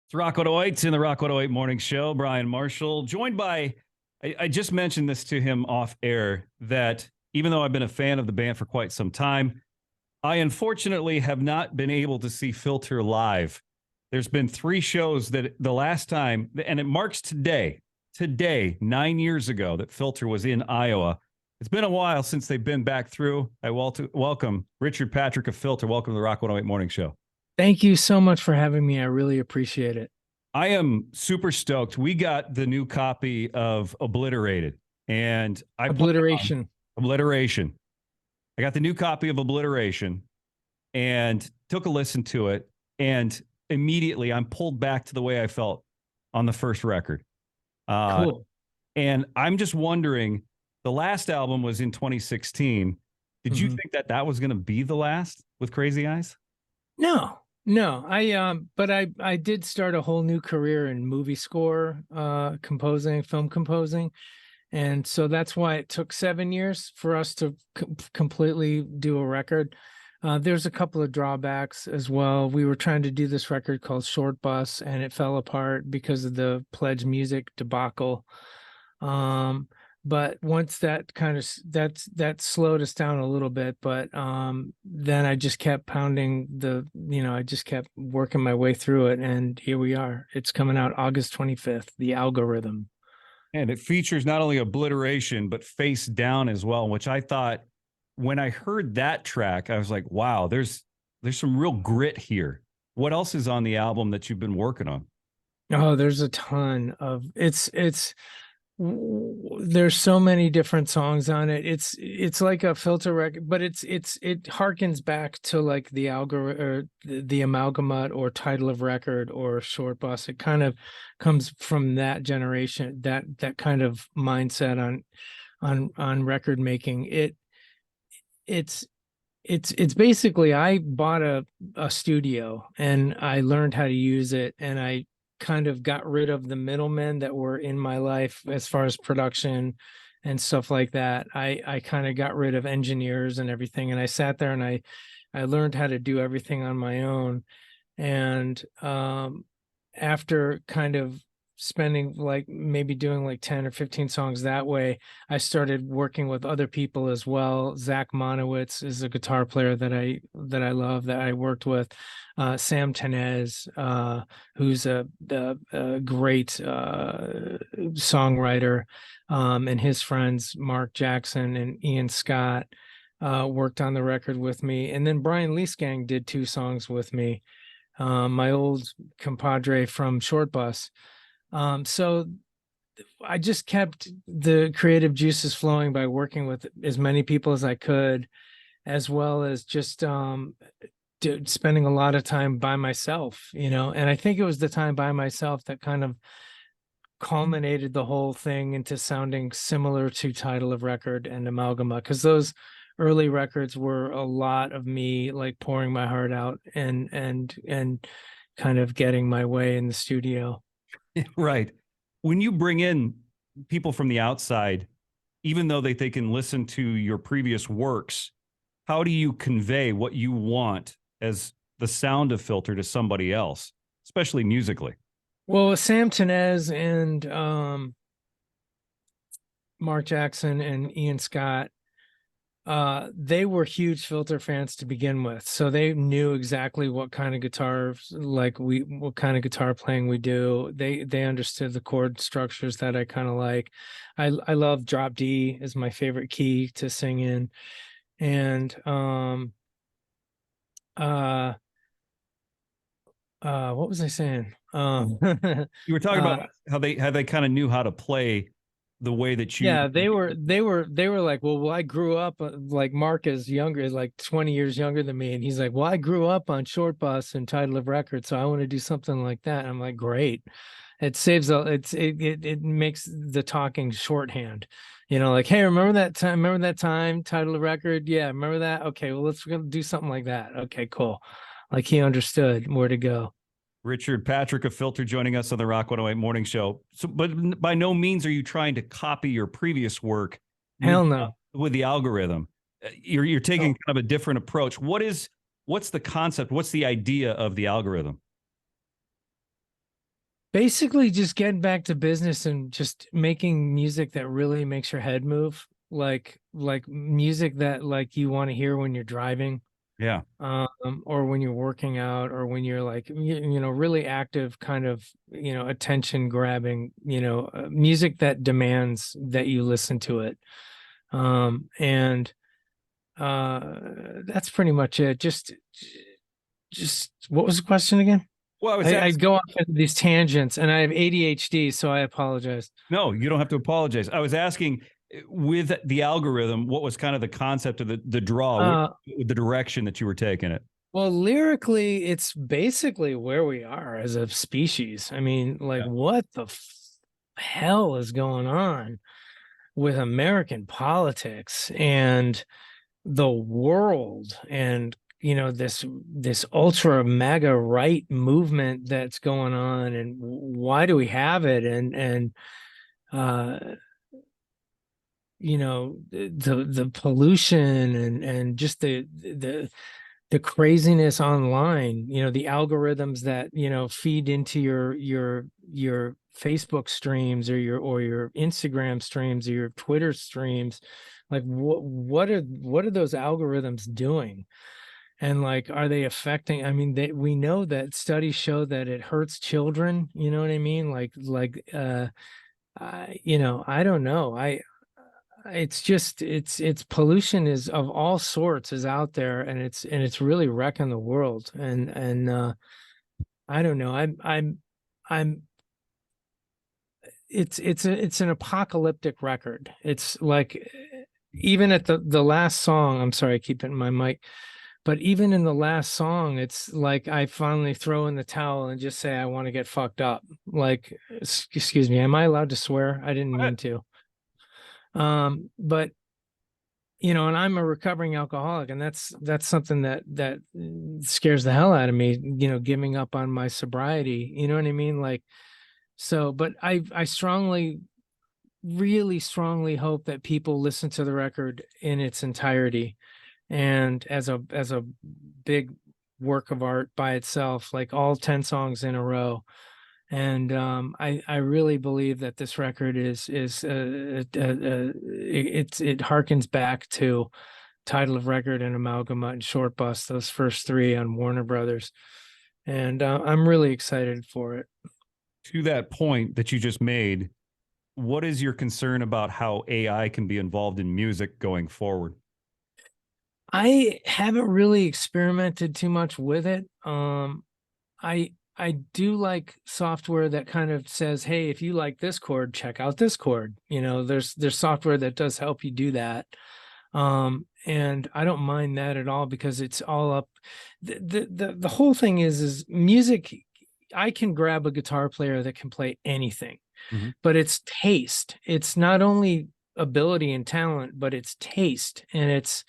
It's Rock 108. It's in the Rock 108 Morning Show. Brian Marshall, joined by, I just mentioned this to him off air, that even though I've been a fan of the band for quite some time, I unfortunately have not been able to see Filter live. There's been three shows that the last time, and it marks today, 9 years ago, that Filter was in Iowa. It's been a while since they've been back through. I welcome Richard Patrick of Filter. Welcome to the Rock 108 Morning Show. Thank you so much for having me. I really appreciate it. I am super stoked. We got the new copy of Obliterated, and I Obliteration. Obliteration. I got the new copy of Obliteration and took a listen to it, and immediately I'm pulled back to the way I felt on the first record. Cool. And I'm just wondering, the last album was in 2016. Did you think that was going to be the last with Crazy Eyes? No. But I did start a whole new career in movie score, composing, film composing. And so that's why it took 7 years for us to completely do a record. There's a couple of drawbacks as well. We were trying to do this record called Short Bus, and it fell apart because of the Pledge Music debacle. But once that that slowed us down a little bit, but then I just kept pounding I just kept working my way through it, and here we are. It's coming out August 25th, The Algorithm. And it features not only Obliteration, but Face Down as well, which I thought, when I heard that track, I was like, wow, there's some real grit here. What else is on the album that you've been working on? Oh, there's a ton of there's so many different songs on it. It's like a Filter record, but it harkens back to like the algorithm or the amalgamate or title of record or Short Bus. It kind of comes from that generation, that kind of mindset on record making. It's basically, I bought a studio and I learned how to use it, and I kind of got rid of the middlemen that were in my life as far as production and stuff like that. I kind of got rid of engineers and everything, and I sat there and I learned how to do everything on my own. And after kind of spending maybe doing like 10 or 15 songs that way, I started working with other people as well. Zach Monowitz is a guitar player that I love, that I worked with. Sam Tenez, who's a great songwriter, and his friends Mark Jackson and Ian Scott worked on the record with me. And then Brian Leesgang did 2 songs with me, my old compadre from Short Bus. So I just kept the creative juices flowing by working with as many people as I could, as well as just spending a lot of time by myself, and I think it was the time by myself that kind of culminated the whole thing into sounding similar to title of record and Amalgama, because those early records were a lot of me like pouring my heart out and kind of getting my way in the studio. Right. When you bring in people from the outside, even though they can listen to your previous works, how do you convey what you want as the sound of Filter to somebody else, especially musically? Well, Sam Tenez and Mark Jackson and Ian Scott, they were huge Filter fans to begin with, so they knew exactly what kind of what kind of guitar playing we do. They understood the chord structures that I kind of like. I love drop D is my favorite key to sing in, and what was I saying? You were talking about how they kind of knew how to play the way that you. Yeah, they were like, well, I grew up like Mark is like 20 years younger than me, and he's like, well, I grew up on Short Bus and title of record, so I want to do something like that. And I'm like, great. It saves it makes the talking shorthand, like, hey, remember that time, title of record? Yeah, remember that? Okay, well, let's do something like that. Okay, cool. Like, he understood where to go. Richard Patrick of Filter joining us on the Rock 108 Morning Show. So, but by no means are you trying to copy your previous work. Hell no. With the algorithm. You're taking kind of a different approach. What's the concept? What's the idea of the algorithm? Basically just getting back to business and just making music that really makes your head move, like music that like you want to hear when you're driving, Yeah. or when you're working out, or when you're like really active, kind of attention grabbing, music that demands that you listen to it. And that's pretty much it. Just what was the question again? Well, I was I asking. go off into these tangents, and I have ADHD, so I apologize. No, you don't have to apologize. I was asking with the algorithm, what was kind of the concept of the draw, Uh, the direction that you were taking it? well, lyrically, it's basically where we are as a species. I mean, like, Yeah. what the hell is going on with American politics and the world, and this ultra mega right movement that's going on, and why do we have it? And uh the pollution, and just the craziness online, the algorithms that feed into your Facebook streams, or your Instagram streams, or your Twitter streams. Like, what are those algorithms doing? And like, are they affecting? I mean, we know that studies show that it hurts children, you know what I mean? I don't know. It's just it's pollution is of all sorts is out there, and it's really wrecking the world. And I don't know. I'm it's an apocalyptic record. It's like, even at the last song, I'm sorry, I keep hitting my mic, but even in the last song, it's like I finally throw in the towel and just say I want to get fucked up. Like, excuse me, am I allowed to swear? I didn't mean to. But and I'm a recovering alcoholic, and that's something that scares the hell out of me, giving up on my sobriety, you know what I mean? Like, so, but I strongly, really strongly hope that people listen to the record in its entirety, and as a big work of art by itself, like all 10 songs in a row. And I really believe that this record it harkens back to Title of Record and Amalgama and Short Bus, those first three on Warner Brothers, and I'm really excited for it. To that point that you just made, what is your concern about how AI can be involved in music going forward? I haven't really experimented too much with it. I do like software that kind of says, "Hey, if you like this chord, check out this chord." There's software that does help you do that. And I don't mind that at all, because it's all up. The whole thing is music. I can grab a guitar player that can play anything, Mhm. but it's taste. It's not only ability and talent, but it's taste, and it's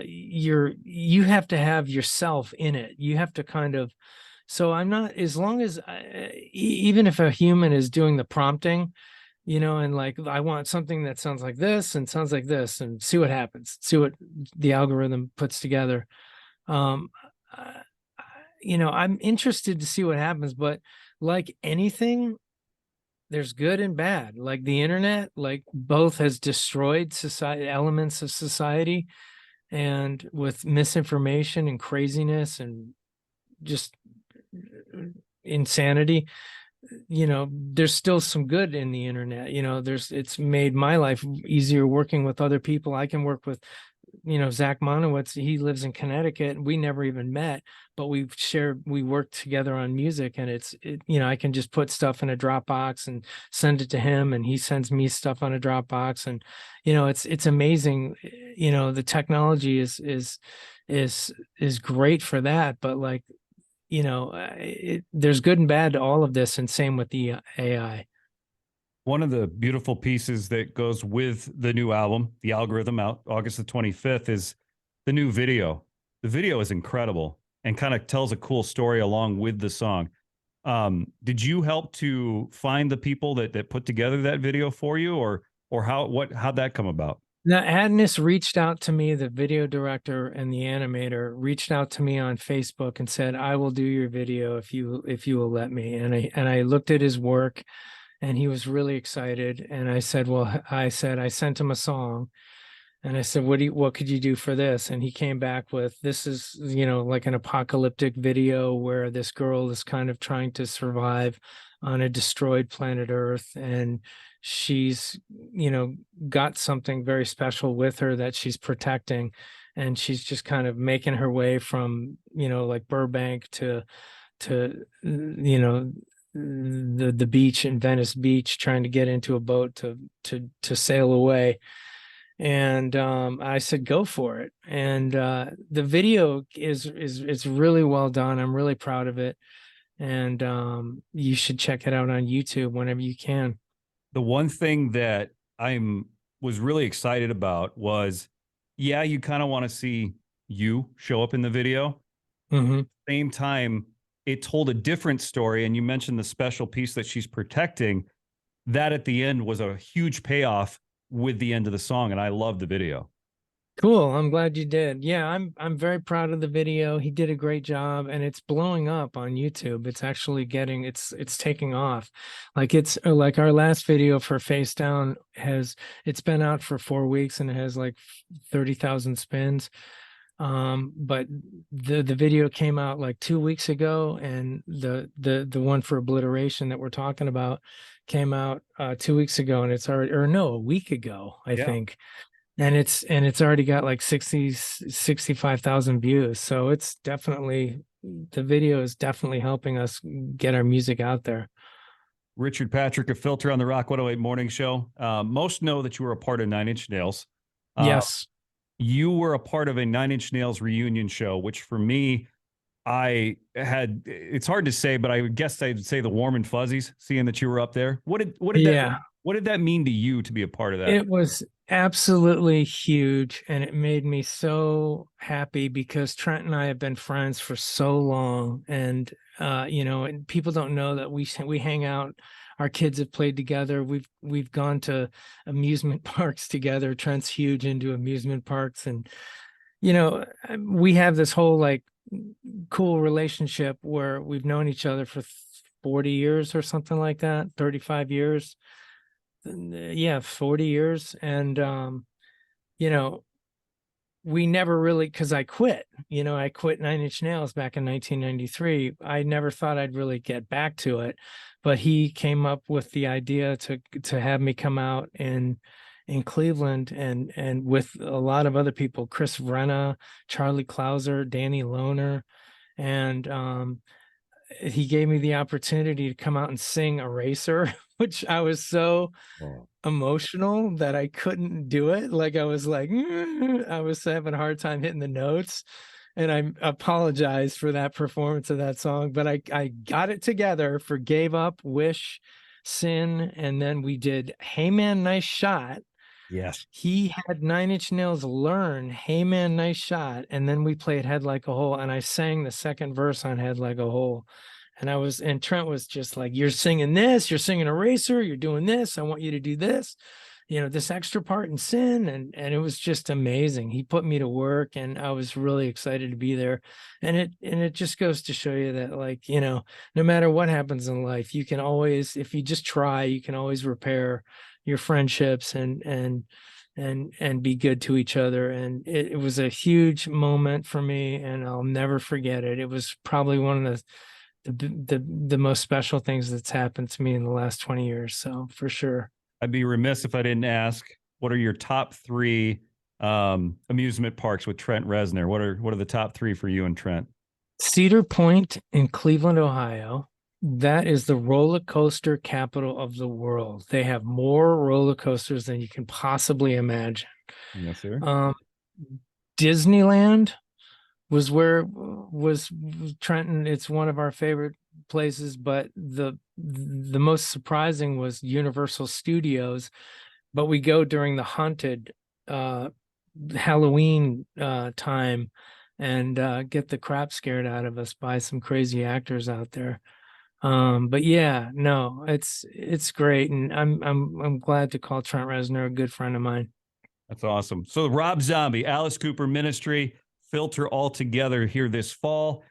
you have to have yourself in it. You have to kind of, so I'm not, as long as even if a human is doing the prompting, and like, I want something that sounds like this and sounds like this, and see what happens, see what the algorithm puts together. um uh, I'm interested to see what happens, but like anything, there's good and bad. Like the internet, like, both has destroyed society, elements of society, and with misinformation and craziness and just insanity. There's still some good in the internet. It's made my life easier working with other people. I can work with Zach Monowitz. He lives in Connecticut, and we never even met, but we worked together on music, and I can just put stuff in a Dropbox and send it to him, and he sends me stuff on a Dropbox. And it's amazing. The technology is great for that, but like, there's good and bad to all of this, and same with the AI. One of the beautiful pieces that goes with the new album, The Algorithm, out August the 25th, is the new video. The video is incredible and kind of tells a cool story along with the song. Did you help to find the people that put together that video for you, or how'd that come about? Now, Adnis reached out to me, the video director and the animator reached out to me on Facebook and said, "I will do your video if you will let me." And I looked at his work and he was really excited. And I said, "Well," I said, I sent him a song and I said, what could you do for this?" And he came back with, "This is, like an apocalyptic video where this girl is kind of trying to survive on a destroyed planet Earth. And she's, got something very special with her that she's protecting. And she's just kind of making her way from, like Burbank to the beach in Venice Beach, trying to get into a boat to sail away." And I said, "Go for it." And the video is it's really well done. I'm really proud of it. And you should check it out on YouTube whenever you can. The one thing that I'm was really excited about was, yeah, you kind of want to see you show up in the video. Hmm. Same time, it told a different story, and you mentioned the special piece that she's protecting. That at the end was a huge payoff with the end of the song, and I love the video. Cool. I'm glad you did. Yeah, I'm very proud of the video. He did a great job and it's blowing up on YouTube. It's actually it's taking off. Like it's like our last video for Face Down it's been out for 4 weeks and it has like 30,000 spins. But the video came out like 2 weeks ago, and the one for Obliteration that we're talking about came out 2 weeks ago, and it's already, or no, a week ago, I Yeah. think. And it's already got like 65,000 views. So the video is definitely helping us get our music out there. Richard Patrick, a filter on the Rock 108 Morning Show. Most know that you were a part of Nine Inch Nails. Uh, Yes. you were a part of a Nine Inch Nails reunion show, which for me, it's hard to say, but I guess I'd say the warm and fuzzies, seeing that you were up there. Yeah. What did that mean to you to be a part of that? It was absolutely huge, and it made me so happy because Trent and I have been friends for so long. And and people don't know that we hang out. Our kids have played together. We've gone to amusement parks together. Trent's huge into amusement parks, and we have this whole like cool relationship where we've known each other for 40 years or something like that, 35 years. Yeah, 40 years. And you know we never really, because I quit Nine Inch Nails back in 1993. I never thought I'd really get back to it, but he came up with the idea to have me come out in Cleveland, and with a lot of other people, Chris Vrenna, Charlie Clouser, Danny Lohner. And he gave me the opportunity to come out and sing Eraser, which I was so Oh. emotional that I couldn't do it. Like I was like, I was having a hard time hitting the notes. And I apologize for that performance of that song, but I got it together for Gave Up, Wish, Sin, and then we did Hey Man, Nice Shot. Yes. He had Nine Inch Nails learn Hey Man, Nice Shot, and then we played Head Like a Hole, and I sang the second verse on Head Like a Hole. And Trent was just like, "You're singing this, you're singing Eraser, you're doing this, I want you to do this, this extra part in Sin." And it was just amazing. He put me to work, and I was really excited to be there. And it just goes to show you that, like, no matter what happens in life, you can always, if you just try, you can always repair your friendships and be good to each other. And it was a huge moment for me, and I'll never forget it. It was probably one of the most special things that's happened to me in the last 20 years. So for sure. I'd be remiss if I didn't ask, what are your top three amusement parks with Trent Reznor? What are the top three for you and Trent? Cedar Point in Cleveland, Ohio. That is the roller coaster capital of the world. They have more roller coasters than you can possibly imagine. Yes, sir. Um, Disneyland was Trenton. It's one of our favorite places, but the most surprising was Universal Studios. But we go during the haunted Halloween time, and get the crap scared out of us by some crazy actors out there. But yeah, no, it's great, and I'm glad to call Trent Reznor a good friend of mine. That's awesome. So Rob Zombie, Alice Cooper Ministry, Filter all together here this fall.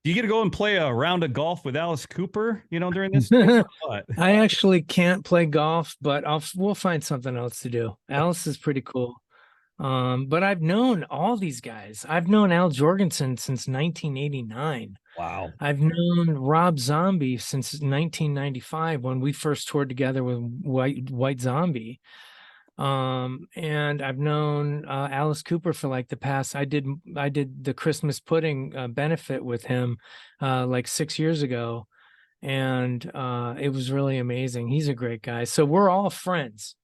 Do you get to go and play a round of golf with Alice Cooper, during this thing or what? I actually can't play golf, but we'll find something else to do. Alice is pretty cool. But I've known all these guys. I've known Al Jorgensen since 1989. Wow. I've known Rob Zombie since 1995 when we first toured together with White Zombie. And I've known Alice Cooper for like the past. I did the Christmas pudding benefit with him like 6 years ago, and it was really amazing. He's a great guy. So we're all friends.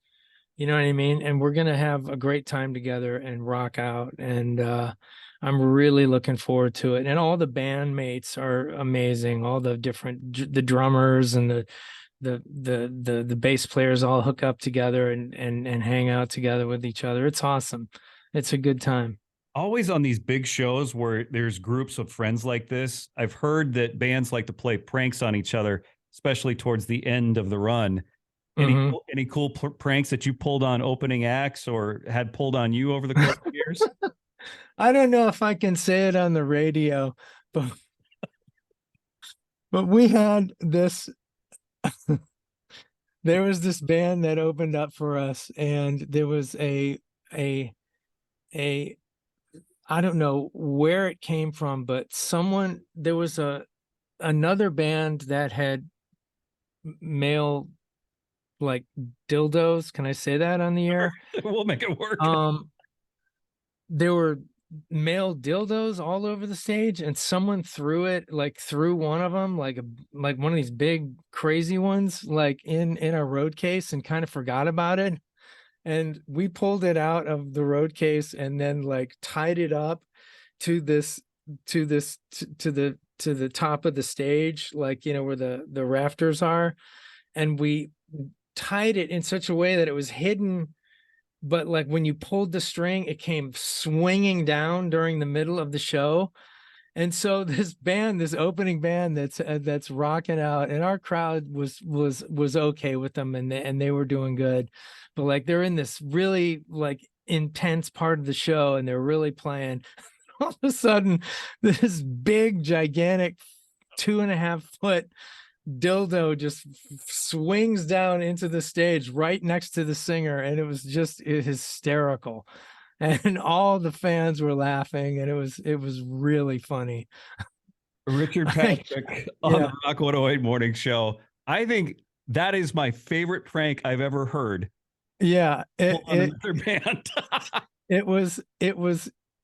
You know what I mean? And we're gonna have a great time together and rock out. And I'm really looking forward to it. And all the bandmates are amazing. All the the drummers and the bass players all hook up together and hang out together with each other. It's awesome. It's a good time. Always on these big shows where there's groups of friends like this, I've heard that bands like to play pranks on each other, especially towards the end of the run. Mhm. Any cool pranks that you pulled on opening acts or had pulled on you over the course of years? I don't know if I can say it on the radio, but we had this. There was this band that opened up for us, and there was a I don't know where it came from, but there was another band that had male like dildos. Can I say that on the air? We'll make it work. There were male dildos all over the stage, and someone threw one of them, like one of these big crazy ones, like in a road case, and kind of forgot about it. And we pulled it out of the road case and then like tied it up to the top of the stage, like where the rafters are, and we tied it in such a way that it was hidden, but like when you pulled the string, it came swinging down during the middle of the show. And so this opening band that's rocking out, and our crowd was okay with them, and they were doing good, but like they're in this really like intense part of the show, and they're really playing. All of a sudden, this big, gigantic 2.5 foot dildo just swings down into the stage right next to the singer, and it was just hysterical. And all the fans were laughing, and it was really funny. Richard Patrick on the Rock 108 Morning Show. I think that is my favorite prank I've ever heard. Yeah, on another band. it was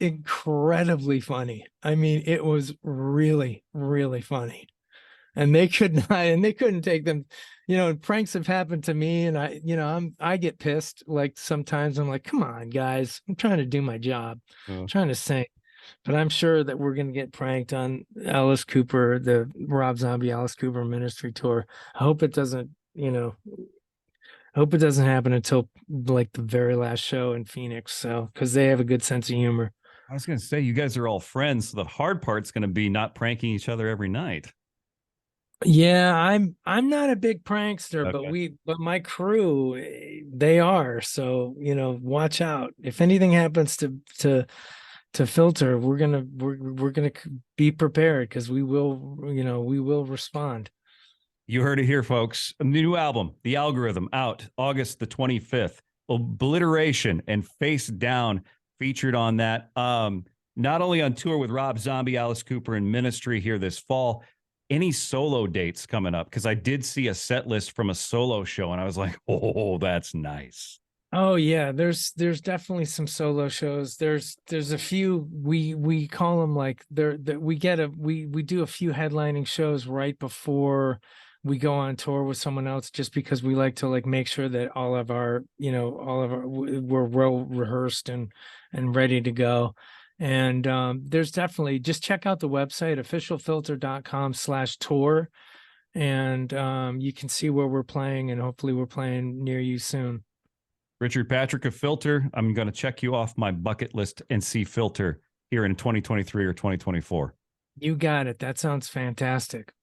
incredibly funny. I mean, it was really, really funny. And they couldn't take them. Pranks have happened to me, and I get pissed. Like sometimes I'm like, come on, guys, I'm trying to do my job, I'm trying to sing. But I'm sure that we're going to get pranked on Alice Cooper, the Rob Zombie Alice Cooper Ministry tour. I hope it doesn't, happen until like the very last show in Phoenix. So, because they have a good sense of humor. I was going to say, you guys are all friends. So the hard part's going to be not pranking each other every night. Yeah, I'm not a big prankster, Okay. but my crew, they are. So, watch out. If anything happens to Filter, we're gonna be prepared, because we will respond. You heard it here, folks. A new album, The Algorithm, out August the 25th. Obliteration and Face Down featured on that. Not only on tour with Rob Zombie, Alice Cooper, and Ministry here this fall. Any solo dates coming up? Because I did see a set list from a solo show, and I was like, oh, that's nice. Oh yeah, there's definitely some solo shows. There's a few, we call them like we do a few headlining shows right before we go on tour with someone else, just because we like to like make sure that we're well rehearsed and ready to go. And there's definitely, just check out the website officialfilter.com/tour, and you can see where we're playing, and hopefully we're playing near you soon. Richard Patrick of Filter. I'm going to check you off my bucket list and see Filter here in 2023 or 2024. You got it. That sounds fantastic.